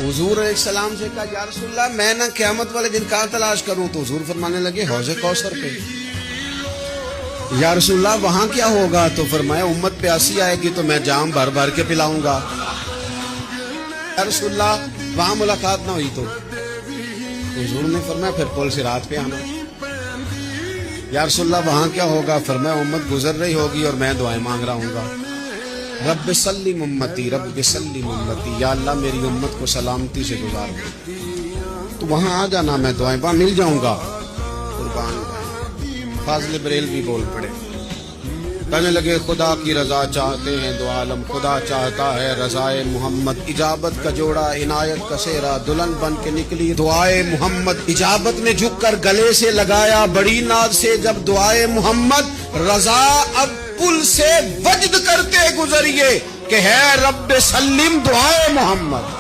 हुजूर एक सलाम से कहा या रसूलल्लाह मैं ना क़यामत वाले दिन कहाँ तलाश करूं, तो हुजूर फरमाने लगे हौज़े कौसर पे। या रसूलल्लाह वहां क्या होगा, तो फरमाया उम्मत प्यासी आएगी तो मैं जाम भर भर के पिलाऊंगा। या रसूलल्लाह वहां मुलाकात ना हुई तो हुजूर ने फरमाया फिर पुल सिरात पे आना। या रसूलल्लाह वहां क्या होगा, फरमाया उम्मत गुजर रही होगी और मैं दुआएं मांग रहा हूंगा, रब्ब सल्लिम उम्मती, रब्ब सल्लिम उम्मती, या अल्लाह मेरी उम्मत को सलामती से गुजार दे। तो वहां आ जाना, मैं दुआएं वहां मिल जाऊंगा। कुर्बान फाज़िल बरेलवी बोल पड़े, कहने लगे खुदा की रजा चाहते हैं दो आलम, खुदा चाहता है रजाए मोहम्मद। इजाबत का जोड़ा इनायत का सेहरा, दुल्हन बन के निकली दुआए मोहम्मद। इजाबत ने झुक कर गले से लगाया बड़ी नाज से जब दुआए मोहम्मद। रजा अब पुल से वजद करते गुजरिए कि है रब्बे सल्लिम दुआए मोहम्मद।